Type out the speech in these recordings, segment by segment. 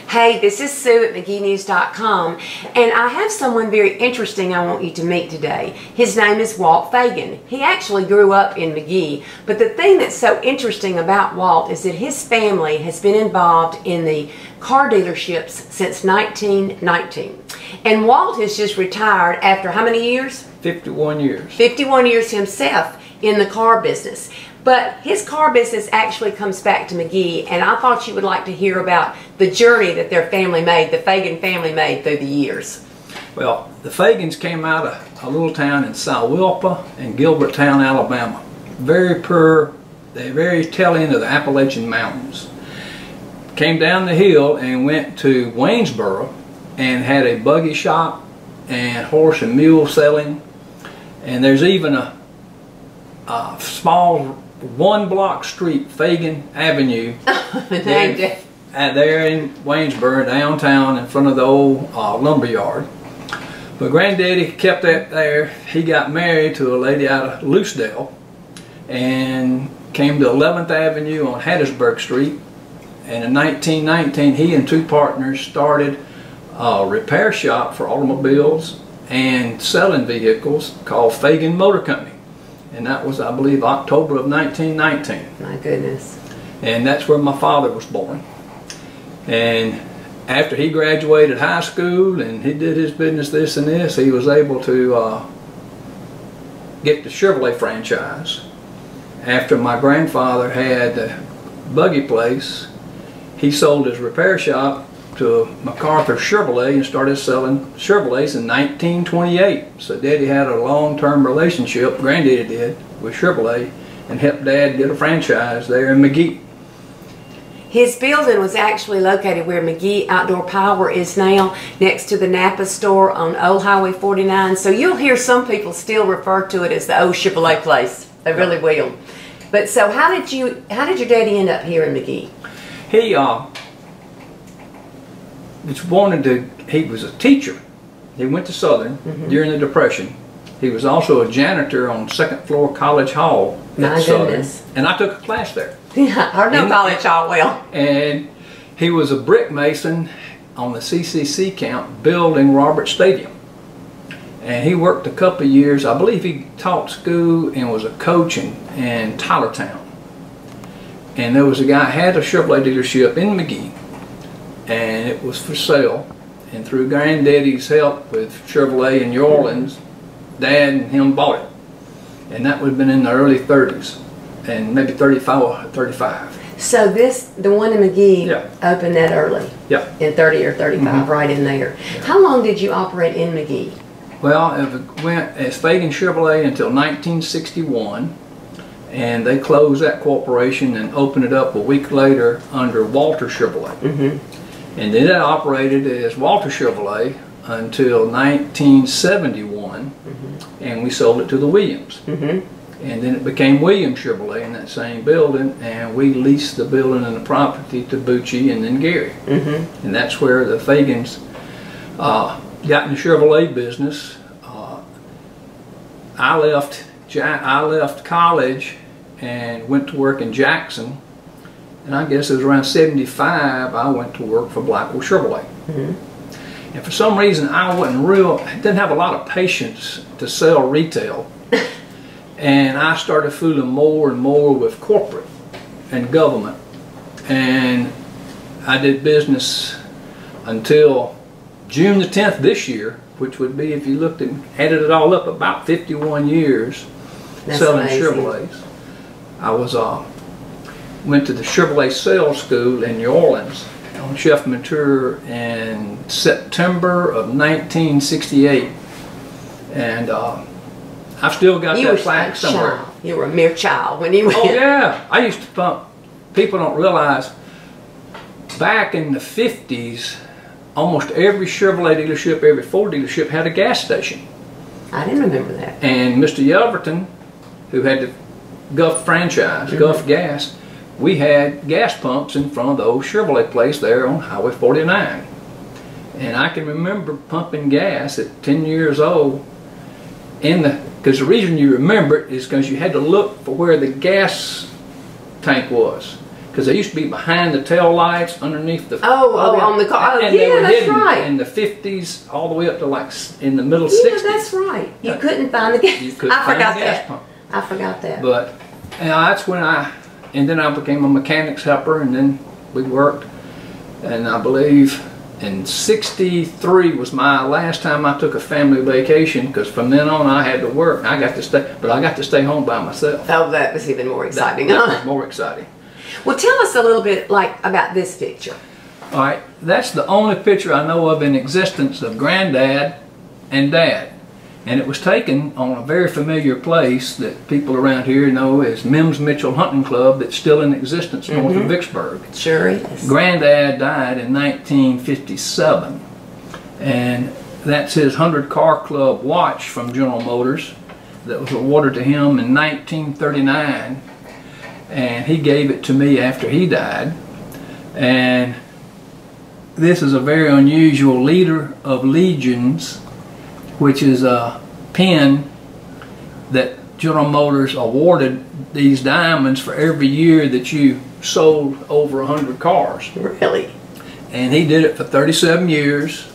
Hey, this is Sue at McGeeNews.com, and I have someone very interesting I want you to meet today. His name is Walt Fagan. He actually grew up in McGee, but the thing that's so interesting about Walt is that his family has been involved in the car dealerships since 1919. And Walt has just retired after how many years? 51 years. 51 years himself in the car business. But his car business actually comes back to McGee, and I thought you would like to hear about the journey that their family made, the Fagan family made through the years. Well, the Fagans came out of a little town in Sawilpa and Gilberttown, Alabama. Very poor, the very tail end of the Appalachian Mountains. Came down the hill and went to Waynesboro and had a buggy shop and horse and mule selling. And there's even a small one-block street, Fagan Avenue, there in Waynesboro, downtown, in front of the old lumber yard. But Granddaddy kept that there. He got married to a lady out of Loosedale and came to 11th Avenue on Hattiesburg Street. And in 1919, he and two partners started a repair shop for automobiles and selling vehicles called Fagan Motor Company. And that was, I believe, October of 1919. My goodness. And that's where my father was born. And after he graduated high school and he did his business this and this, he was able to get the Chevrolet franchise. After my grandfather had the buggy place, he sold his repair shop to MacArthur Chevrolet and started selling Chevrolets in 1928. So Daddy had a long-term relationship, Granddaddy did, with Chevrolet, and helped Dad get a franchise there in McGee. His building was actually located where McGee Outdoor Power is now, next to the Napa store on Old Highway 49. So you'll hear some people still refer to it as the old Chevrolet place. They really will. But so how did your daddy end up here in McGee? He was a teacher. He went to Southern during the Depression. He was also a janitor on second floor College Hall at Southern. And I took a class there. Yeah, I know College Hall well. And he was a brick mason on the CCC camp building Robert Stadium. And he worked a couple of years. I believe he taught school and was a coach in Tylertown. And there was a guy who had a Chevrolet dealership in McGee, and it was for sale. And through Granddaddy's help with Chevrolet in New Orleans, Dad and him bought it. And that would have been in the early 30s, and maybe 35. So the one in McGee opened that early? Yeah. In 30 or 35, right in there. Yeah. How long did you operate in McGee? Well, it went as Fagan Chevrolet until 1961. And they closed that corporation and opened it up a week later under Walter Chevrolet. And then it operated as Walter Chevrolet until 1971, and we sold it to the Williams. And then it became Williams Chevrolet in that same building, and we leased the building and the property to Bucci and then Gary. And that's where the Fagans got in the Chevrolet business. I left college and went to work in Jackson, and I guess it was around 75 I went to work for Blackwell Chevrolet. And for some reason I didn't have a lot of patience to sell retail, and I started fooling more and more with corporate and government, and I did business until June the 10th this year, which would be, if you looked and added it all up, about 51 years. That's selling amazing. Chevrolets. I went to the Chevrolet Sales School in New Orleans on chef mature in September of 1968, and I've still got that plaque somewhere. You were a mere child when you went. Oh yeah, I used to pump. People don't realize, back in the 50s, almost every Chevrolet dealership, every Ford dealership had a gas station. I didn't remember that. And Mr. Yelverton, who had the Gulf franchise, Gulf Gas, we had gas pumps in front of the old Chevrolet place there on Highway 49. And I can remember pumping gas at 10 years old because the reason you remember it is because you had to look for where the gas tank was. because they used to be behind the tail lights, underneath the on the car. and they were that's hidden right. in the 50s all the way up to like in the middle Yeah, 60s. that's right. You couldn't find the gas. I forgot that. I forgot that. But that's when and then I became a mechanics helper, and then we worked, and I believe in '63 was my last time I took a family vacation, because from then on I had to work. I got to stay, but I got to stay home by myself. Oh, that was even more exciting. That was more exciting. Well, tell us a little bit about this picture. All right, that's the only picture I know of in existence of Granddad and Dad. And it was taken on a very familiar place that people around here know as Mims Mitchell Hunting Club, that's still in existence north of Vicksburg. Sure is. Granddad died in 1957, and that's his 100-car club watch from General Motors that was awarded to him in 1939, and he gave it to me after he died. And this is a very unusual Leader of Legions, which is a pin that General Motors awarded these diamonds for every year that you sold over 100 cars. Really? And he did it for 37 years.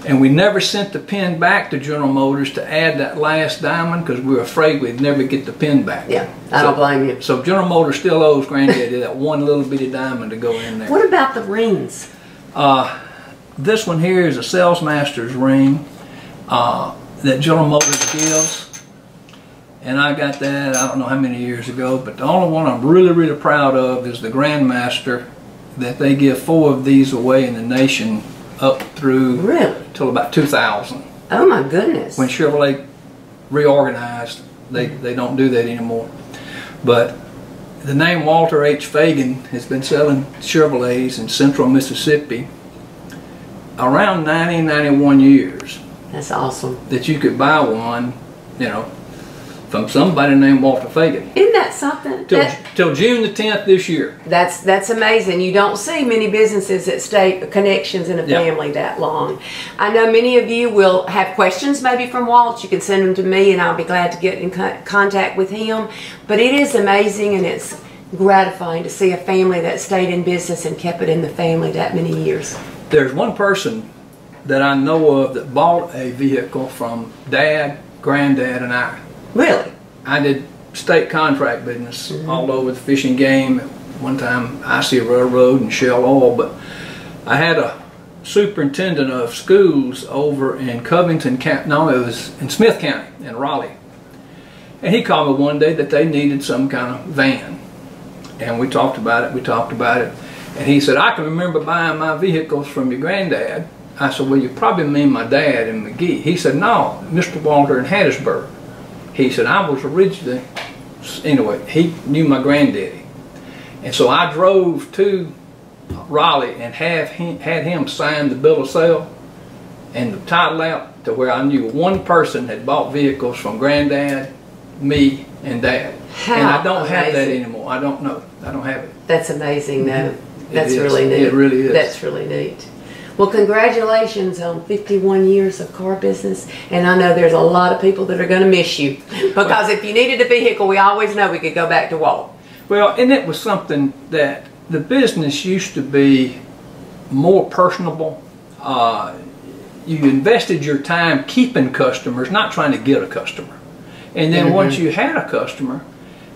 And we never sent the pin back to General Motors to add that last diamond, because we were afraid we'd never get the pin back. Yeah, I don't blame you. So General Motors still owes Granddaddy that one little bitty diamond to go in there. What about the rings? This one here is a Salesmaster's ring that General Motors gives, and I got that I don't know how many years ago, but the only one I'm really proud of is the Grandmaster, that they give 4 of these away in the nation up through till about 2000. Oh my goodness. When Chevrolet reorganized, they don't do that anymore. But the name Walter H. Fagan has been selling Chevrolets in central Mississippi around 91 years. That's awesome. That you could buy one, you know, from somebody named Walt Fagan. Isn't that something? Till June the 10th this year. That's amazing. You don't see many businesses that stay connections in a family that long. I know many of you will have questions maybe from Walt. You can send them to me, and I'll be glad to get in contact with him. But it is amazing, and it's gratifying to see a family that stayed in business and kept it in the family that many years. There's one person that I know of that bought a vehicle from Dad, Granddad, and I. Really? I did state contract business all over the fishing game. One time, Icy Railroad and Shell Oil, but I had a superintendent of schools over in Covington County, no, it was in Smith County in Raleigh. And he called me one day that they needed some kind of van. And we talked about it, and he said, I can remember buying my vehicles from your granddad. I said, well, you probably mean my dad in McGee. He said, no, Mr. Walter in Hattiesburg. He said, I was originally, anyway, he knew my granddaddy. And so I drove to Raleigh and had him sign the bill of sale and the title out to where I knew one person had bought vehicles from Granddad, me, and Dad. And I don't have that anymore. I don't know. I don't have it. That's amazing, though. That's really neat. It really is. That's really neat. Well, congratulations on 51 years of car business, and I know there's a lot of people that are going to miss you, because if you needed a vehicle, we always know we could go back to Walt. Well, and it was something that the business used to be more personable. You invested your time keeping customers, not trying to get a customer. And then once you had a customer,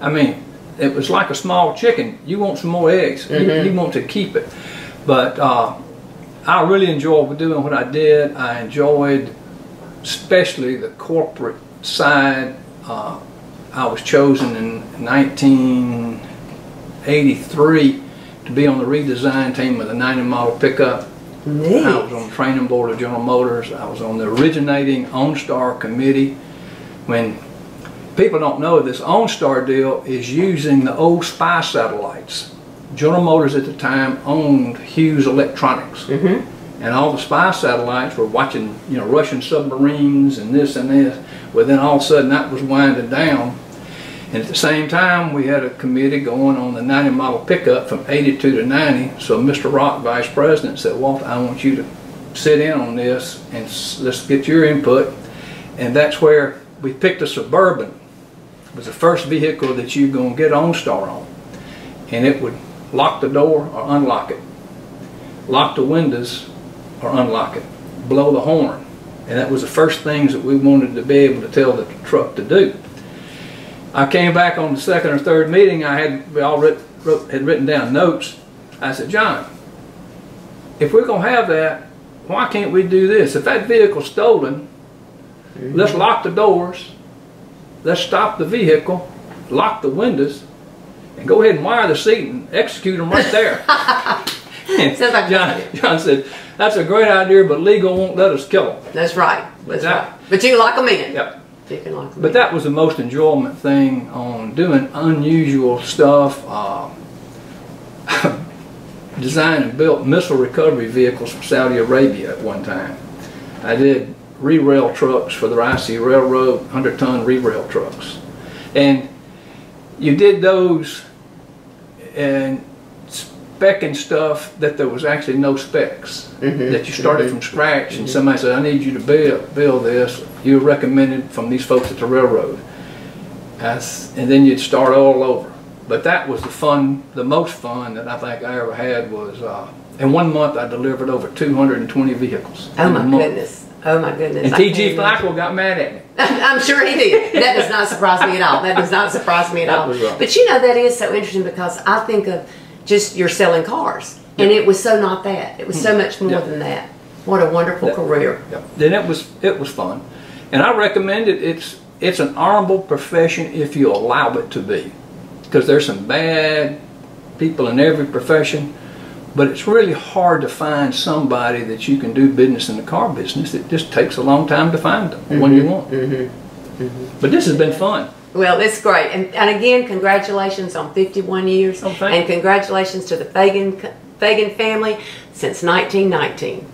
I mean, it was like a small chicken. You want some more eggs. You want to keep it. But I really enjoyed doing what I did. I enjoyed especially the corporate side. I was chosen in 1983 to be on the redesign team of the 90 model pickup. Neat. I was on the training board of General Motors. I was on the originating OnStar committee. When people don't know, this OnStar deal is using the old spy satellites. General Motors at the time owned Hughes Electronics, and all the spy satellites were watching, you know, Russian submarines and this and this. Well, then all of a sudden that was winding down, and at the same time we had a committee going on the 90 model pickup from 82 to 90. So Mr. Rock, Vice President, said, Walt, I want you to sit in on this and let's get your input. And that's where we picked a Suburban. It was the first vehicle that you're going to get OnStar on, and it would lock the door or unlock it, lock the windows or unlock it, blow the horn. And that was the first things that we wanted to be able to tell the truck to do. I came back on the second or third meeting. We all had written down notes. I said, John, if we're going to have that, why can't we do this? If that vehicle's stolen, let's lock the doors, let's stop the vehicle, lock the windows, and go ahead and wire the seat and execute them right there. And Sounds like John said, that's a great idea, but legal won't let us kill them. That's right. That's right. But you can lock them in. Yep. You can lock them But in. that was the most enjoyment thing on doing unusual stuff. Designed and built missile recovery vehicles for Saudi Arabia at one time. I did re-rail trucks for the IC Railroad, 100-ton re-rail trucks. And you did those and specking stuff that there was actually no specs. That you started from scratch and somebody said, I need you to build this. You were recommended from these folks at the railroad. And then you'd start all over. But that was the most fun that I think I ever had was, in 1 month I delivered over 220 vehicles. Oh my goodness. Oh my goodness. And T.G. Flacco got mad at me. I'm sure he did. That does not surprise me at all. That does not surprise me at all. But you know, that is so interesting because I think of just you're selling cars. And it was so not that. It was so much more than that. What a wonderful career. Then it was fun. And I recommend it. It's an honorable profession if you allow it to be. Because there's some bad people in every profession, but it's really hard to find somebody that you can do business in the car business. It just takes a long time to find them when you want. But this has been fun. Well, it's great. And again, congratulations on 51 years. Oh, thank you. And congratulations to the Fagan family since 1919.